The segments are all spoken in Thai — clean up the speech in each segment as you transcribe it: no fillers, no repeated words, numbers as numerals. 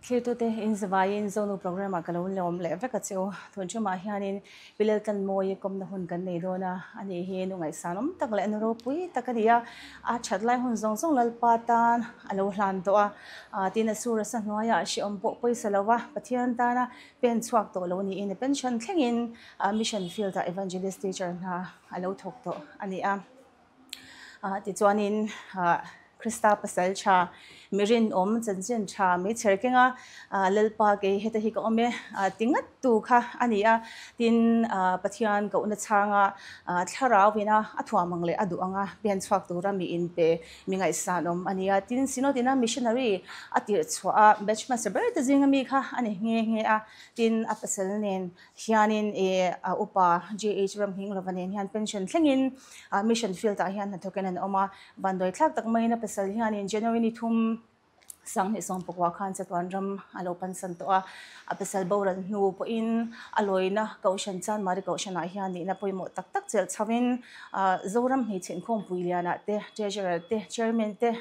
clear to the in Zavayin zone program akalon lom le vekatio thonchu ma hianin bilal kan moi kom na hun kan nei dona ani he nu ngai sanom takle anro pui takania a chatlai hun zong zong lal patan alo hlan to a tin asura sa hnuaya shi ompo poi salawa pathian tana pen chuak to lo ni in pension thlengin mission field evangelist teacher na alo thok to ani ti chuanin Krista pasal cha mirin chen cha me cherkenga lelpa ke heta hi ko me tingat tu kha ania tin pathian ko na changa thlara wina athwa mangle adu anga ben chhuak tu rami in pe mingai sanom ania tin sino tina missionary atir chwa batch master ber te jinga mi kha ani nge a tin apasal nen hianin upa jh ram hing lovanen hian pension thlengin mission field a hian thoken an oma bandoi thlak tak mai na pasal hianin January ni thum sang ni som pokwa khan chatwan ram alo pansan to a pasal boran nu po in aloina kaushan chan mari kaushan a hian ni na poimo tak tak chel chawin zoram hi chen khom puiliana te treasurer te chairman te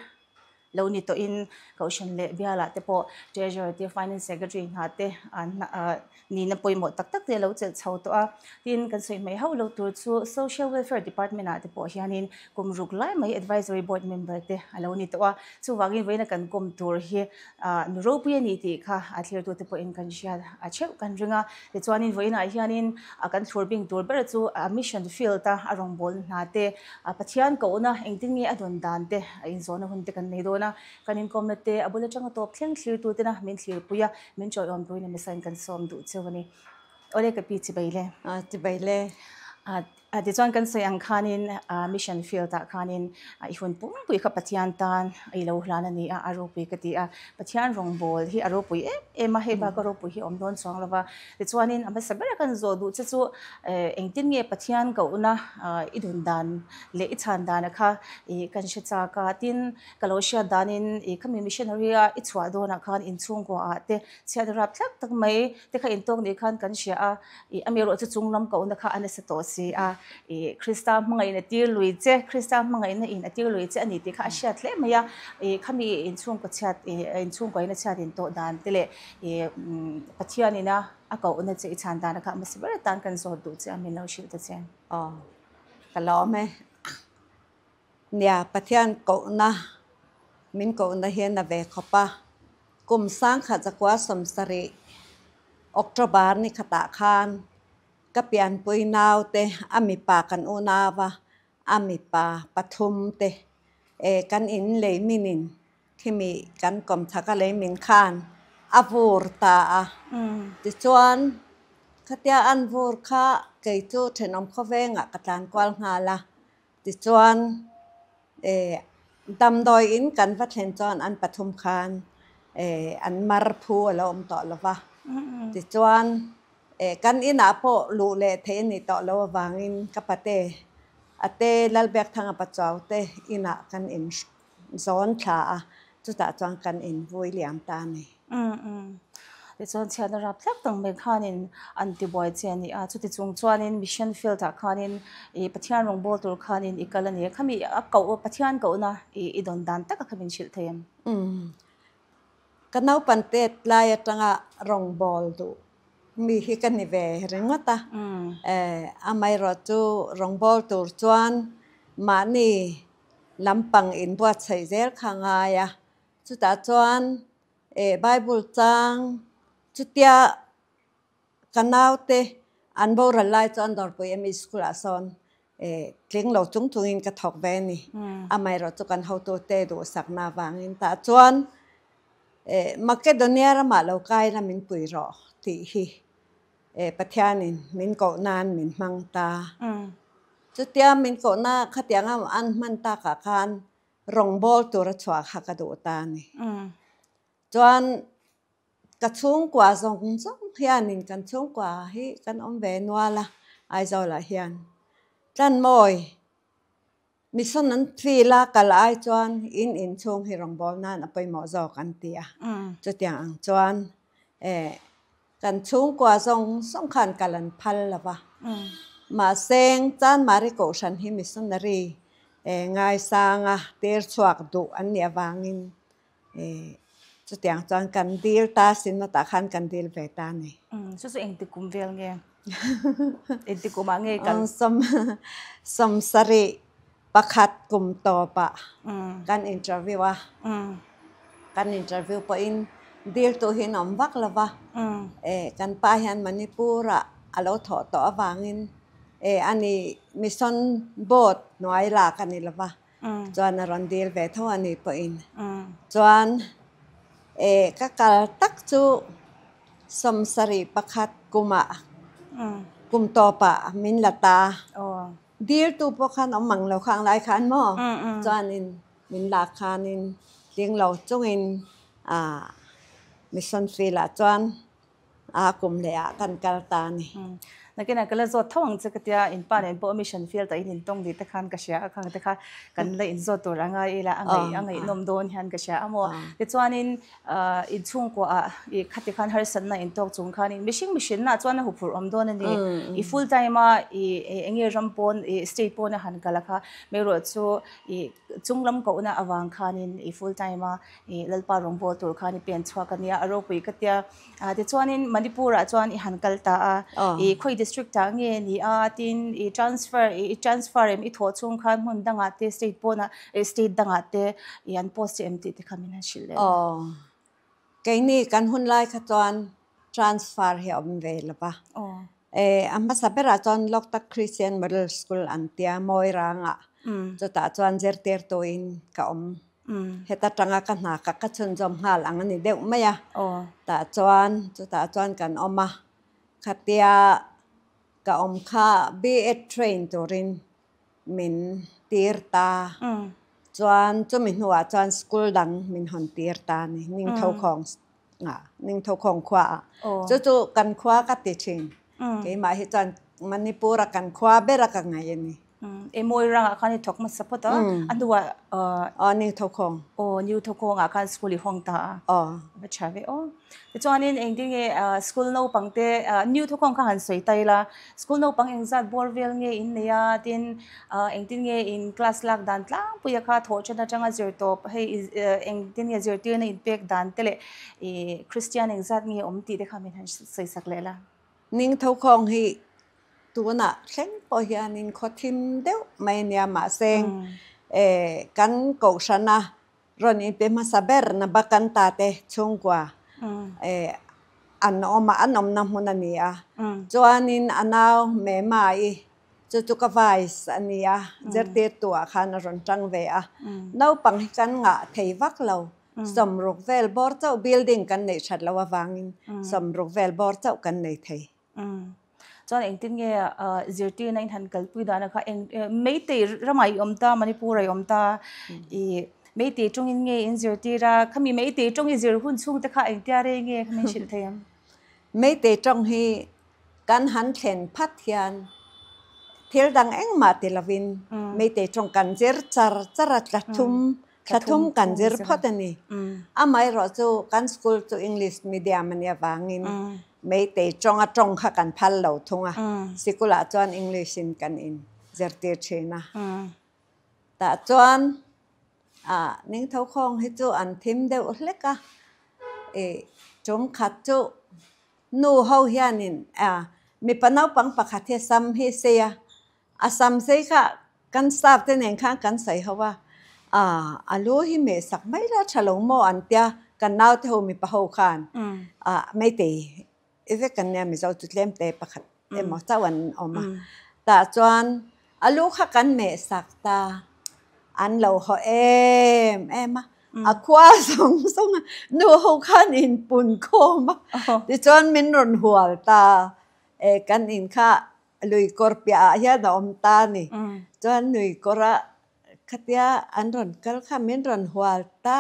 lo ni to in kaushan le biala te po treasurer te finance secretary ha te ni na poimo tak tak te lo chel chho to a tin kan soi mai ho lo tur chu social welfare department a te po hianin kumruk lai mai advisory board member te alo ni to a chu wangin veina kan kom tur hi nuropian ni ti kha a thlir tu te po in kan shia a cheu kan ringa te chuanin veina hianin kan thurbing tur ber chu mission field ta arong bol na te pathian ko na engting nge adon dan te in zona hun te kan nei dona kanin komna te abula changa top thleng thlir tu te na min thlir puya min choi on boina mesan kan som du chewani ole ka pi chi baile ti chuan kan soi ang khanin mission field ta khanin ihun pum pui kha pathian tan ai lo hlan ani a aro pui ka ti a pathian rong bol hi aro pui ema he ba ka ro pui hi om don chong lawa ti chuanin amba sabera kan zo du chu engtin nge pathian ko una idun dan le I chan dan kha kan she cha ka tin kalosha danin khami missionary a I chwa do na khan in chung ko a te chiadrap thak tak mai te kha in tok ni khan kan shia a amero chu chunglam ko na kha an se to si a Krista mangai na tir luiche Krista mangai na in atir luiche ani ti kha sha thle maya khami in chung ko chat in chung ko ina chat in to dan tele pathian ina ako una che chan dan kha masibara tan kan zo du che amin lo shil ta chen kalome nia pathian ko na min ko na hian na ve khopa kum sang kha jakwa samsari October ni khata khan kapian pui naw te ami pa kan unawa ami pa pathum te kan in le minin khimi kan kom thaka le min khan avur ta ti chuan khatia an vur kha kei chu thenom khowenga katlan kwal ngala ti chuan damdoi in kan va thlen chuan an pathum khan an mar phu alo om to lawa ti chuan kan ina po lu le the ni to lo wangin kapate ate lalbek thanga pachau te ina kan in zon tha chu ta chuan kan in voi liam ta ni ti chuan chian rap thak tang me khanin anti boy chen ni chu ti chung chuanin mission field ta khanin pathian rong bol tur khanin ikalani khami a ko pathian ko na I don dan tak khamin shil them kanau pantet lai atanga rong bol tu mi hi kan ni ve ringota amai ro chu rong bol tur chuan mani lampang in buat chai zel khanga ya chu ta chuan bible chang chutia kanau te an bo ra lai chuan dor pui mi school a son tling lo chung in ka thok ve ni amai ro chu kan ho to te do sakna wangin ta chuan Macedonia ra ma lo kai na min pui ro ti hi pathianin min ko nan min mang ta chutia min ko na khatianga an man ta ka khan rong bol tur chwa kha ka do ta ni chuan ka chung kwa zong hianin kan chung kwa hi kan om ve nuala ai zo la hian tan moi mission an thila kalai chuan in chung hi rong bol nan apoi mo zo kan tia chutia ang chuan kan chung kwa song khan kalan phal lawa ma seng chan mari ko shan hi missionary ngai sanga ter chuak du an nia wangin จุดอย่างจอนกันดีลตาสินมาตาคันกันดีลเวตานี่สุดเองติกุมเวลเงี้ยเองติกุมาเงี้ยกันสมสริประคัดกลุ่มต่อปะกันอินเทอร์วิววะกันอินเทอร์วิวพออินดีลตัวเห็นอมวักละวะกันป้าเห็นมันนี่ปูระอาเราถอต่อวางินอันนี้มิชชั่นโบสน้อยลากันนี่ละวะจวนรอนดีลเวทอันนี้พออินจวนก็กลตักจูสมสริประคัดกุมะกุมต่อปะมินละตาดีลตัวพวกขันเอามังเราข้างหลายขันมั้งจวนอินมินลาคานินเลี้ยงเราจงอินมิชชั่นฟีละจวนกุมเลยกันกลตานี่นักเรียนก็เลยจดท่องจะกติกาอินปานอินโปรมิชชั่นฟิลต์อินตรงดีแต่ขันกษยาขันแต่ขันกันเลยอินจดตัวร่างกายละอังไงนมโดนหันกษยาอ่ะมั่วแต่จวนอินช่วงกว่าอีขัดขันฮาร์สันน่ะอินตอกจงขันอินมิชินน่ะจวนน่ะหุบหัวโดนนี่อีฟูลไทม์มาอีเอ็งเอรัมปอนอีสเตทปอนน่ะหันกันละค่ะไม่รู้จู่อีจุงลำก็อุณอวังขันอินอีฟูลไทม์มาอีลลปารองโบตัวขันอีเปลี่ยนชัวกันเนี่ยอารมณ์ไปกติกาแต่จวนอินมันดิปูระจวนอีหันกันตาอีคุยdistrict ทางเงี้ยนี่ตินอี transfer อีทอดช่วงคันมันดังอาเต state ปนะstate ดังอาเตยัน post MT ที่คำนั้นชิลเลยแกนี่กันหุ่นไล่ขจร transfer เหี่ยวมันเวลปะอันภาษาเปราจรล็อกตักคริสเตียนมิดเดิลสคูลอันเตียมอยรังอ่ะจะตาจวนเจอร์เตอร์ตัวอินกับเหตุจังกันหนักก็ชนจอมหาลังอันนี้เด็กไม่ยะตาจวนจะตาจวนกันมาขัดเตียกับข้า B8 train ตัวรินมินตีร์ตาจวนจะมินหัวจวนสกูลดังมินหอนตีร์ตานี่นิ่งเท่าของนิ่งเท่าของขวาจู่ๆกันขวาก็ติดชิงเกี่ยมาให้จวนมันนี่ปูระกันขวาเบรักไงยันนี่มวยรังอาคารนี่ถกมาสัพพะอันตัวนิ่งเท่าของนิวเท่าของอาคารสกูลห้องตาไม่ใช่ไหมแต่จวนนี้เองที่สกูลโนปังเตนิวเท่าของข้าหันสวยไตละสกูลโนปังเองจัดบอลเวลเงี้ยอินเนี่ยที่เองที่เงี้ยอินคลาสลักดันตล่างปุยข้าโถชนะจังอาเจอร์ตบให้เองที่เงี้ยเจอร์ที่ในอินเปกดันเตะคริสเตียนเองจัดเงี้ยตีได้ข้ามีทันสวยสักเลยละนิ่งเท่าของให้ตัวน่ะเช่นพอเฮียนินขอทิมเดียวไม่เนี่ยมาเซงกันกูชนะรอนี่เป็นมาสับเบอร์นะบักันตาเตชงกว่าอันอมาอันอมน้ำมันนี่อ่ะจวนนินอันเอาแม่มาอีจุกไวส์อันนี้อ่ะเจอเตตัวขันรอนจังเวอ่ะเราปังกันงะเทวักเราสมรุกเวลบอร์เจ้าบิลดิ้งกันในชัดเราวางสมรุกเวลบอร์เจ้ากันในไทยจนเองที่เงี้ยเจอที่ในทันกัลปุยดานะคะเองไม่ตีรำไมอมตามันนี่ปูไรอมตาไม่ตีจงเงี้ยเจอที่ระขมีไม่ตีจงเจอหุ่นช่วงแต่ข้าเองที่อะไรเงี้ยขมิ้นชิลเทียมไม่ตีจงให้การหันเข็นพัดยานเที่ยวดังเองมาติลวินไม่ตีจงกันเจอจระกระทุ่มกันเจอพัดนี่ไม่รอจูกันสกูลจูอังกฤษมีเดียมันเนี่ยวางินไม่แต่จงข้ากันพัลเราทุ่งสิกุลาจวนอังกฤษกันอินเจอร์เตียเชนะแต่จวนนิ่งเท่าคงให้จูอันทิมเดียวเล็กจงขัดจูนูเฮาเฮียนินมีปนเอาปังปะขัดเทซัมเฮเซียซัมเซียค่ะกันทราบแต่เองข้างกันใส่เขาว่าอาลูหิเมสักไม่ละฉลองโมอันเตียกันนาวเท่ามีปะหูขานไม่ตีกันเนี่ยมีเจ้าจุดเล่มเตะประคัดหมอเจ้าวันออกมาแต่จวนลูกข้ากันเมสักตาอันเราเขามาขวาส่งนูเขาขันอินปุ่นโคมาดิจวนมินรอนหัวตากันอินข้าลุยกอร์เปียเฮียดอมตานี่จวนลุยกอระขัดยาอันรอนกัลข้ามินรอนหัวตา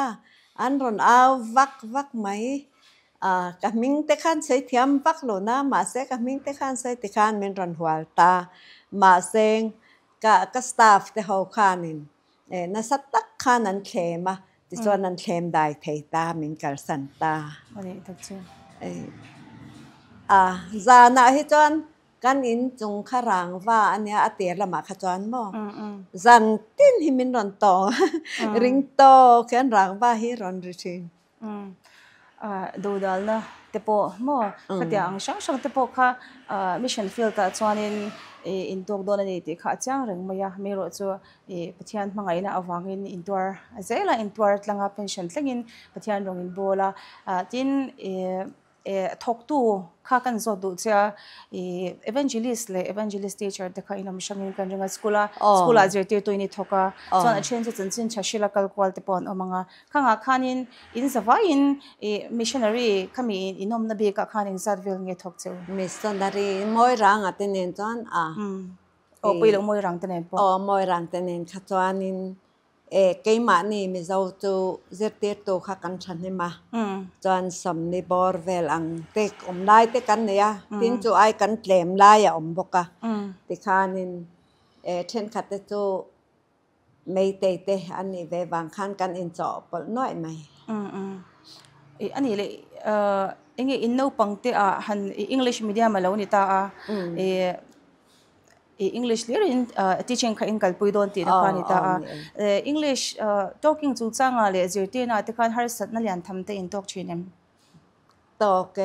อันรอนเอาวักไหมกับมิงเตขันใส่เทียมวักโลนะมาเซกับมิงเตขันใส่เตขันมินรอนหัวตามาเซงกับสตาฟเตเขาขันินน่าสัตตักขันันเคมาที่ส่วนนั้นเคมได้เทตามินกัลสันตาวันนี้ทุกชื่อจานาฮิจวนกันอินจงขรังว่าอันเนี้ยอเตียละมาขจวนบ่จันตินหิมินรอนโตริงโตแค่รังว่าฮิรอนริชิน ดูดอลนะแต่พอหม้อขัดยังช่างแต่พอค่ะมิชชั่นฟิลต์ชวนอินตัวโดนนี่ที่ข้าจ้างเรื่องมายาไม่รู้จัวปะเทียนมังไงนะอวังอินตัวเจล่าอินตัวตลังเป็นฉันตลังอินปะเทียนรงอินโบล่าทินทอกตู้ข้ากันสอดูเจ้าevangelist เลย evangelist teacherเด็กอินามช่างอินกันเรื่องสกุลอาจจะเจอตัวนี้ทอกส่วนเช่นจะจริงๆชัชชิลกัลควอลเตปอนอมังข้างข้านินอินสวายินmissionary ขมีอินอมนบีกับข้านินสัตว์วิลเงทอกเจ้า missionary มวยรังอ่ะเตนินจวนโอ้ปีหลงมวยรังเตนินปอมวยรังเตนินข้าจวนนินเกย์มานี่มิจะเอาเจอเตียตัวข้ากันฉันนี่มาจวนสมนิบอร์เวลอังเต็กได้เต็กันเนี่ยทิ้งจูไอกันเตลมไล่บกะติข้านินเช่นขัดจูไม่เตะอันนี้เวบางขันกันอินจอบน้อยไหมอันนี้เลยเองอินโนปังเตะหัน English medium มาแล้วนี่ตาEnglish เรียนteaching ค่ะอินกัลปุยโดนตีนะคะนี่ตาEnglish talking จู่จ้างอะไรเจอที่น่ะที่การหาสัตว์นั่นเรียนทำแต่อินทอกชีนิมตอกเก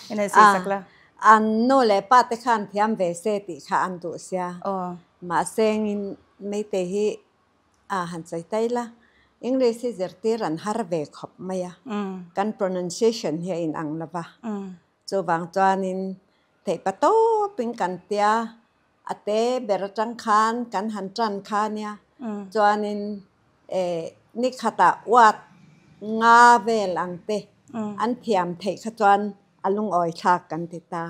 อันนี้สิสักละอันโน่เลยป้าที่ขันที่อันเวเสติค่ะอันตัวเสียมาเซงอินไม่เตะหันใจใจละEnglish เจอที่รันฮาร์เวกขบไหมอะการ pronunciation เฮียอินอังละปะจู่บางจานินเทปโตเป็นกันเตียเตเบรจังคานกันหันจันคานเนี่ยจานินนิขตะวัดงาเวลังเตอันเทียมเทขจวนอลุงอ้อยชากกันติตา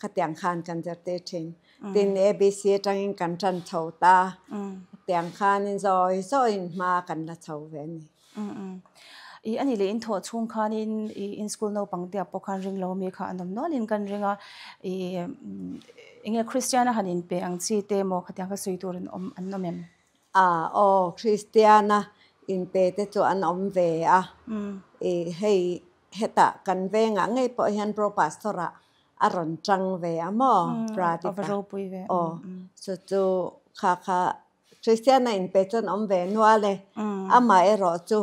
ขเตียงคานกันจะเตชินตินABC จังกันจันเฉาตาเตียงคานินซอยมากันละเฉาเวนี่อันนี้เลยอินทอช่วงคันอินสกูลโนปังเดียปกันริงเรามีค่ะอันนั้นนอลินกันริงเองคริสเตียนหันอินเปอังซีเตโมขัดยังก็สวยตัวอันนั้นเองคริสเตียนอินเปเตตัวอันเวให้เฮตะกันเวงไงพอเห็นโปรปัสตระอรอนจังเวมอปราดิตาสุดค่ะคริสเตียนอินเปจนเวนัวเลยมารอจู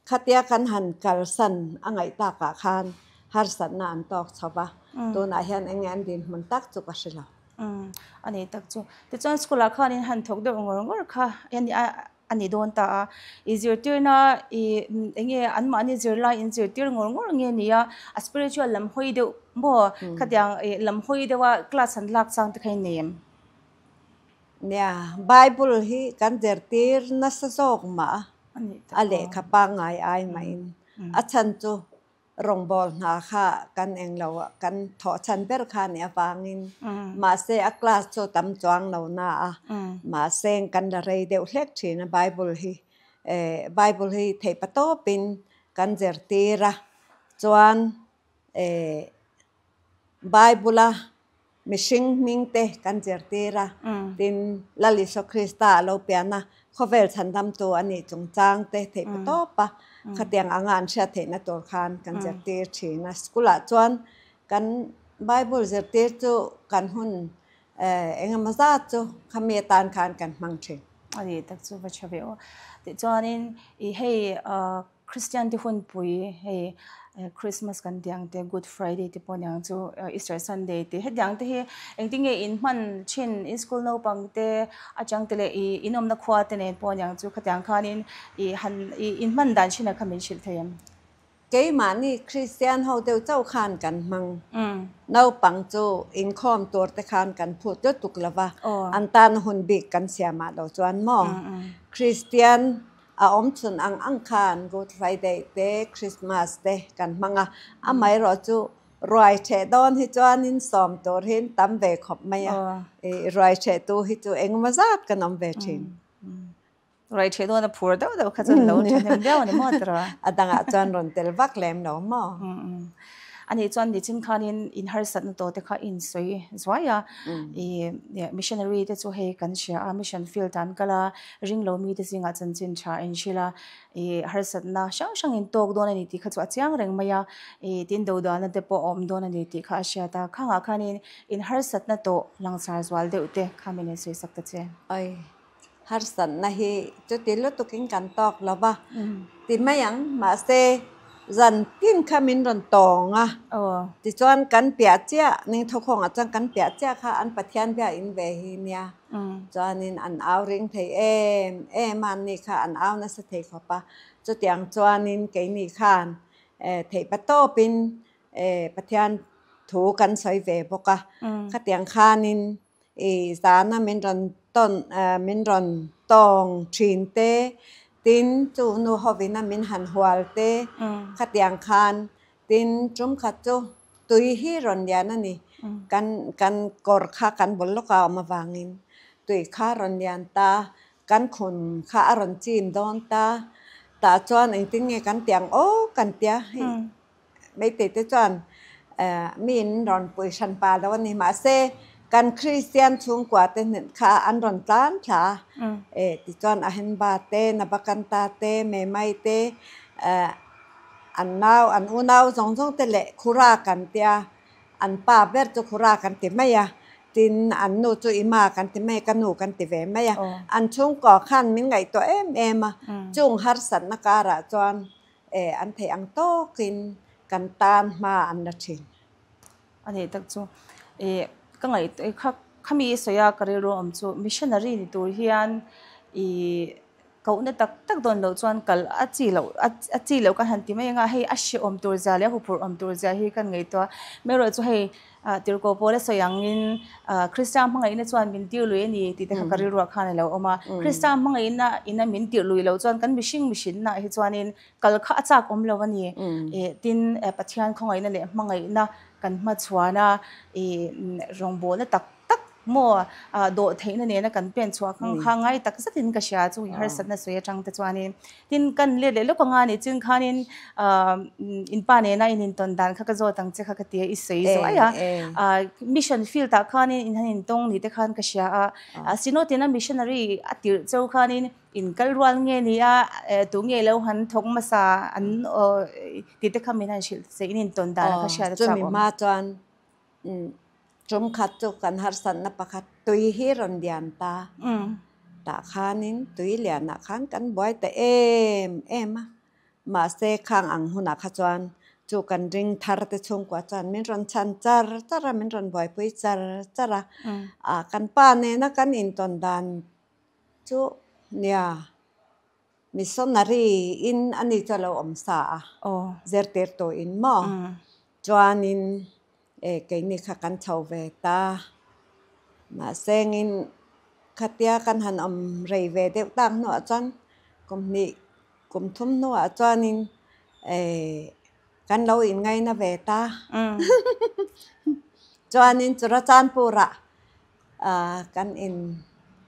ขัดยากันหันกัลสันไงตากะคานฮาร์สันนานตอกชาวบ้าตัวนายเห็นเองดินมันตักจุกสิลาอันนี้ตักจุแต่จนสกุลข้านี่หันทกเดือดงงค่ะอันนี้โดนตาอิจฉาตัวน่ะเองอันมันอิจฉาละอิจฉาตัวงงเงี้ยนี่spiritual ลำห้อยเดียวบ่ขัดยังลำห้อยเดียวว่าคลาสสันลักสังตะไคเนียมเนี่ยBible ที่กันเจอตีร์นัสโซกมาอะไรขับปังไอ้ไม่อาจารย์จูรงบอลหาค่ะกันเองเรากันถอฉันเปิดค่ะเนี่ยฟังอินมาเซอักลาสจูตำจวงเราหน้ามาเซงกันอะไรเดี๋ยวเล็กชีนะBibleที่เทปโตเป็นกันเจอตีระจวนBibleมิชิงมิงเตกันเจอตีระดินลาลิโซคริสตาเราเปียนะเขาเวลฉันทำตัวอันนี้จงจางเตะปโตปะขัดยังงานเชื่อเทนะตัวคานกันจะเตะชีนะสกุลจวนกันไบเบิลจะเตะจูกันหุ่นเองมาซาจูขมีตานคานกันมังเชอันนี้ตักจูวัชเวลแต่จวนนี้ให้คริสเตียนที่หุ่นปุยให้คริสต์มาสกันเดียงเตะ Good Friday ที่ปนยังจูEaster Sunday เตะให้ยังเตะเองที่เงี้ยอินมันเช่นอินสกูลโนปังเตะอาจารย์เตะเลยอินอมนักขวาเตะเนี่ยปนยังจูขัดยังขานินหันอินมันดันชินะขมิ้นชิลเทียมเกี่ยมานี่คริสเตียนเขาเดียวเจ้าขานกันมังเน่าปังจูอินคอมตัวเตะขานกันพูดจดตุกละว่าอันตานหุ่นบิกกันเสียมาดอกจวนมอคริสเตียนอมชุนอังคาร Good Friday เตะคริสต์มาสเตะกันมังไม่รอจูรอยเชดอนฮิจวนินสอมตัวเห็นตั้มเวขบไม่รอยเชตัวฮิจูเองมาจัดกันน้ำเวชินรอยเชดอนพูดแต่ว่าเขาจะเล่าเรื่องเดียวนี่มั่วตระดังจวนรอนเตลวักแหลมหนอมั่วอันนี้จวนดิฉันขานินอินฮาร์สันตัวเด็กอินสวยสวยมิชชันนารีเด็กจูเฮกันเชียมิชชันฟิลตันก็ละริงโลมีเด็กสิงห์จันจินชาอินชิลาฮาร์สันน่ะช่างอินโตกโดนนี่ที่เขาจะเจียงเริงมายาดินดูดานเด็กปอมโดนนี่ที่เขาเชียตาข้างขานินอินฮาร์สันน่ะโตหลังสารสวาลเด็กข้ามินสวยสักตัดเจ harsan na hi chu ti lu tukin kan tok lawa ti mayang ma se zan tin khamin ron tonga ti chuan kan pia chia ning thokhong a chang kan pia chia kha an pathian bia in ve hi nia chuanin an au ring thei man ni kha an au na sa thei khopa chu tiang chuanin ke ni khan thei pato pin pathian thu kan soi ve boka kha tiang khanin zana min ron ton min ron tong thin te tin chu nu hovina min han hwal te kha tiang khan tin chum kha chu tui hi ron yan ani kan kor kha kan bol loka ma wangin tui kha ron yan ta kan khun kha ron chin don ta chuan eng tin nge kan tiang kan tia mấy te chuan min ron pui san pa lo ni ma se kan Christian chung kwa te nen kha an ron tlan tha ti chuan a hen ba te na bakan ta te me mai te an unau zong te le khura kan tia an pa ber chu khura kan ti maya tin an nu chu ima kan ti mai kan nu kan ti ve maya an chung ko khan min ngai to em chung har san na kara chuan an thei ang to kin kan tan ma an na thin ani tak chu ka ngai khami soya karero am chu missionary ni tur hian ko na tak don lo chuan kal achi lo kan han ti mai nga hei ashi om tur za le hupur om tur za hi kan ngai to mero chu hei tirko pole soyang in Christian mangai na chuan min tir lui ni ti te karero khan lo oma Christian mangai na ina min tir lui lo chuan kan mishin na hi chuan in kal kha achak om lo ani tin pathian khongai na le mangai na kan ma chuana rongbo na tak mo do theina ne na kan pen chua khang ngai tak satin ka sha chu har sat na soya chang ta chuanin tin kan le lo ka nga ni chung khanin in pa ne na in ton dan kha ka zo tang che kha ka ti i sei zo aya mission field ta khanin in hanin tong ni te khan ka sha sino te na missionary atir chau khanin in kalrual nge ni tu nge lo han thong ma sa an ti te khamin han shil se in ton dan kha sha ta chu mi ma chuan chum khat chu kan har san na pakhat tui hi ron dian ta khanin tui lian na khan kan boy te em ma se khang ang huna kha chuan chu kan ring thar te chung kwa chuan min ron chan char min ron boy pui chara kan pa ne na kan in ton dan chu nia missionary in ani chalo om sa zerter to in mo chuanin cái này khá căn chầu về ta mà xem in khatia kan han rei ve deuh tak no chuan kum thum no chuan in kan lo in ngai na ve ta chuan in chura chan pura kan in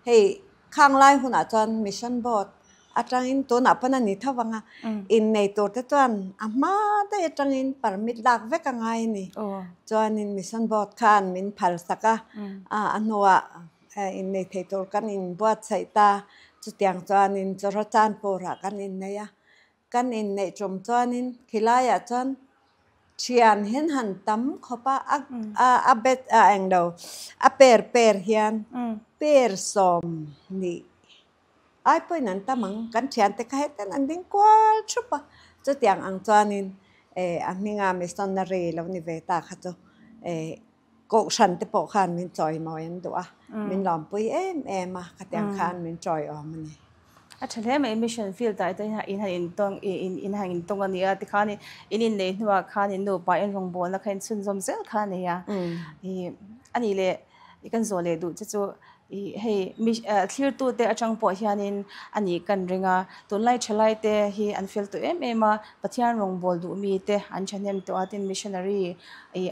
hei khang lai huna chuan mission board atang in to na pana ni thawanga in nei to te chuan ama te atang in permit lak ve ka ngai ni chuan in mission board khan min phal saka anwa in nei thei tor kan in buat sai ta chu tiang chuan in chura chan pura kan in nei kan in nei chom chuan in khilaya chuan thian hen han tam khopa a bet ang do a per hian per som ni ai poi nan tamang kan thian te kha hetan an ding kwal chupa chu tiang ang chuanin aminga missionary lo ni ve ta kha chu ko san te po khan min choi moi an do min lom pui em kha tiang khan min choi mani thale mai mission field ta in tong ania ti khani in nei nuwa khani no pa en rong bol na khain chun zom zel khani ya ani le ikan zole du chu hei clear tu te atang po hianin ani kan ringa tunlai thalai te hi an feel to ema pathian rong bol du mi te an chanem to atin missionary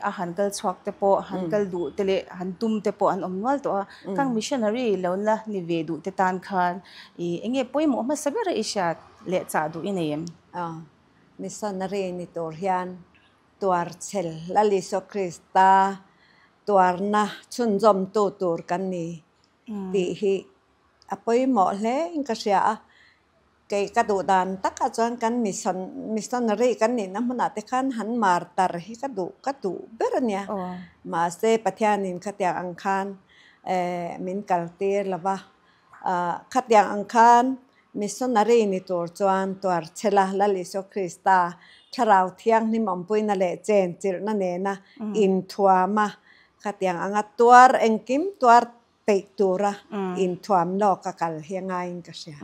a hankal chhuak te po hankal du te le han tum te po an omwal to kang missionary lonla ni ve du te tan khan enge poimo ma sabera ishat le cha du ineem missionary ni tor hian tuar chel lali so krista tuar na chun zom tu tur kan ni ti hi apoi mo le in ka sia ke ka du dan tak ka chuan kan missionary kan ni na huna te khan han mar tar hi ka du berania ma se pathianin khatia ang khan min kaltir lawa ขัดอย่างอังคารมิสซนารีนี่ตัวจวนตัวเชลาลลิโซคริสตาชราวเที่ยงนี่มันปุยนั่นแหละเจนจิรนั่นเองนะอินทัวมาขัดอย่างอังตัวเองกิมตัวเปิดตัวระอินทัวมโลกกัลเฮียงไงก็เสีย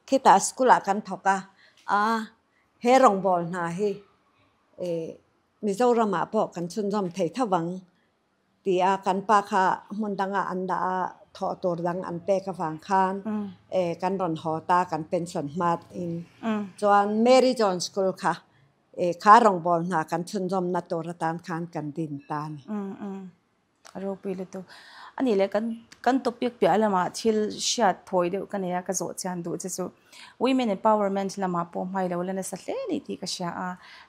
คิดแต่สกุลกันทกะเฮรองบอลนาฮีมิโซรามาบอกกันชุนจอมเททวังตีอากันปาค่ะมันดังอันดาทอตัวดังอันเปกฟังคานกันรอนหอตากันเป็นสันมาดอินจวนเมรี่จอนสกุลค่ะข้ารองบอลนากันชุนจอมนัตตัวตานคานกันดินตานรูปเลยตัวอันนี้เลยกันตัวเปียกเปียละมาที่เชียดถอยเดียวกันเนี่ยก็โจทย์จันดูจะสู้ women empowerment ละมาปมให้เราเลยนะสักเล่นี่ที่ก็เชีย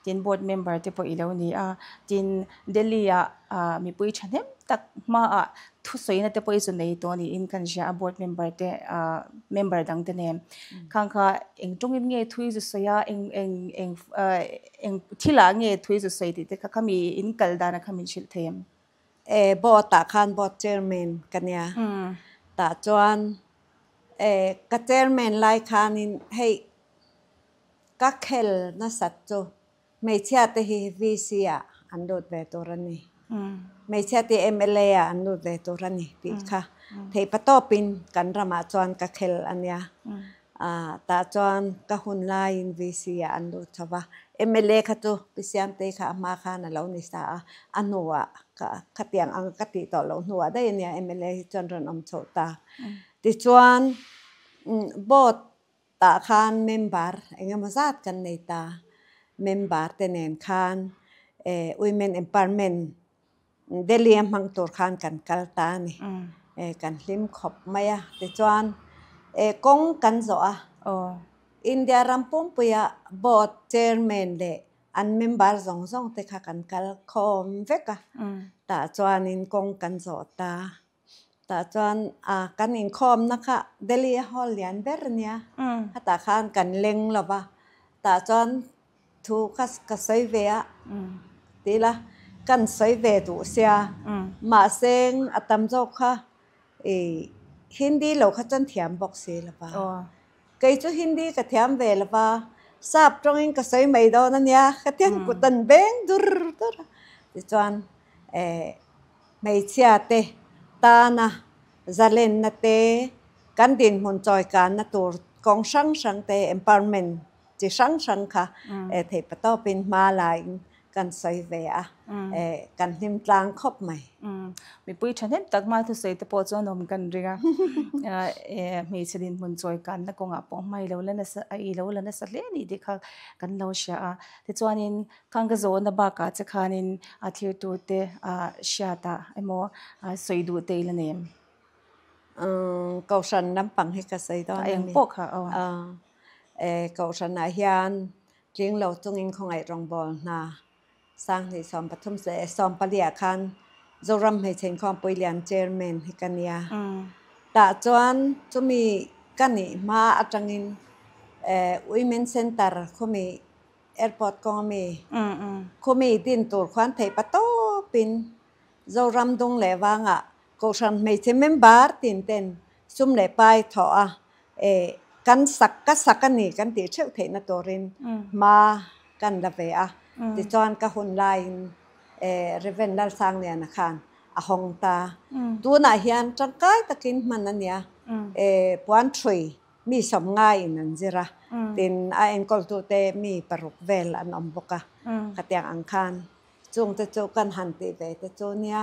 ดิน board member ที่พออีเรานี่ดินเดลีมีปุ้ยฉันเนี่ยตักมาทุกส่วนนะที่พออีส่วนในตัวนี้อินกันเชีย board member ที่memberดังเดเนี่ยข้างค่ะเองตรงนี้เงี้ยทุยจะสวยเองที่หลังเงี้ยทุยจะสวยที่ก็มีอินกัลดานะก็มีชิลเทียมบอตาคานบอเจอร์แมนกันเนี่ยตาจวนกัเจอร์แมนไล่คานินให้กักเฮลน่าสัตว์จูไม่เชื่อที่วิเซียอันดูดเวตัวนี้ไม่เชื่อที่MLAอันดูดเวตัวนี้ปีค่ะที่ปะโตปินกันรามาจวนกักเฮลอันเนี้ยตาจวนกัหุ่นไล่วิเซียอันดูดชาวMLA ค่ะจูพิเศษที่ค่ะมาค่ะนั่นเราในสาอันหัวขัดอย่างอังกติต่อเราหัวได้เนี่ยMLA จนรอนอมโชตาดิจวนบอดตาคานเมมเบอร์เองมาจัดกันในตาเมมเบอร์เตนคานwomen empowerment เดลียมมังตัวคานกันกัลตานี่กันลิมขบไม่ดิจวนกงกันโซอินเดียรัมปุ่มปุยบอดเชอร์แมนเดอันเมมเบอร์สองเตะกันกัลคอมเวกะตาจวนอินกงกันโซตาจวนกันอินคอมนะคะเดลีฮอลเลียนเบอร์เนียฮัตตาคานกันเล็งหรอปะตาจวนทุกกัสไซเวียตีละกันไซเวตุเสียมาเซงอัตมโจค่ะฮินดีเราขจันเทียมบอกเสียหรอปะcái chỗ Hindi cái thèm về là ba sắp trong những cái sợi mây đó nha cái tiếng của tần bén dur thì chọn mây chia tê ta na gia lên na tê căn tin muốn chơi căn na tổ công sáng tê empowerment chỉ sáng cả thì bắt đầu bên mà lạiกันใส่เวียกันทิมกลางครบไหมมีปุ้ยฉันเห็นตักมาทุกสิ่งที่พอจะนมกันเรียกมีสิ่งมันช่วยกันแล้วก็งาปองไม่เราเล่นน่ะเราเล่นน่ะสักเล่นนี่เด็กกันเราเชียที่จวนนินข้างกระโจนบ้ากัดจะขานินที่ตัวเตะเชียตาไอ้โมสวยดูเตะเลยเนี่ยเกาชันน้ำปังให้กระใส่ตอนนี้ปกค่ะเกาชันอาหารจริงเราต้องอินของไอ้รองบอลนะสร้างในสอมปฐมเสสอมปลียคันจะรำให้เชิงความปุยเลียนเจอร์แมนให้กันเนี่ยแต่จวนจะมีกันนี่มาอาจารย์women center เขามี airport ก็มีเขามีดินตัวควันไทยปะโตปินจะรำดงเหลวังก็ฉันไม่ใช่เมมเบอร์ตินเต้นซุ่มเหลไปถอกันสักกันนี่กันตีเชี่ยวเทนตัวรินมากันละเวียติจอนกับคนไลน์เรเวนดัลสังเนี่ยนะคะหงตาตัวน่ะเฮียนจังไกตะกินมันนั่นเนี่ยปวนทรีมีสมง่ายนั่นสิระตินไอเอ็นกอลตัวเตมีปรุกเวลอันอมบกะขัดยังอังคารจงจะโจกันหันตีเวจะโจเนี่ย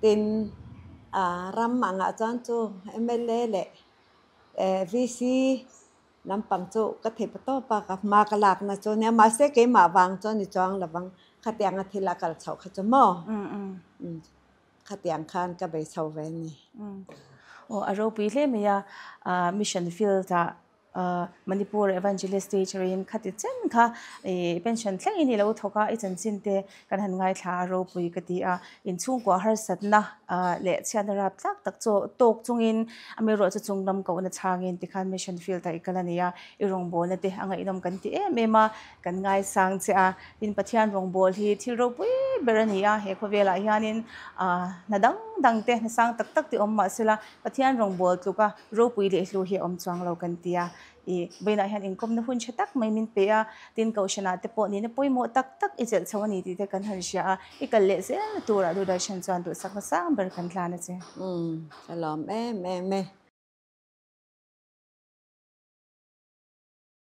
ตินรำมังอาจารย์โจMLAเละVCน้ำปังโจก็เทปโตปากับมากลากนะโจเนี่ยมาเสกมาวางโจนี่จองระวังขัดยังอาทิตย์ละกันเฉาขจมอขัดยังคานก็ไปเฉาเวนี่โอ้อารมณ์ปีเล่มีมิชชั่นฟิลต์ Manipur Evangelist Teacherin khatichen kha pension thleng ini lo thoka ichen chinte kan han ngai thla ro pui katia in chung kwa har satna le chianara tlak tak cho tok chungin amiro chu chunglam ko na changin tikhan mission field ta ikalania irong bol na te anga inom kan ti mema kan ngai sang cha tin pathian rong bol hi thil ro pui berania he khowela hianin nadang dang te na sang tak tak ti omma sila pathian rong bol tuka ro pui le hlu hi om chang lo kan tia beina hian inkom na hun chatak mai min pe a tin ko shana te po ni na poimo tak tak ijel chawani ti te kan han sha ikal le se tura du darshan chan tu sak sa ber kan thla na che salam em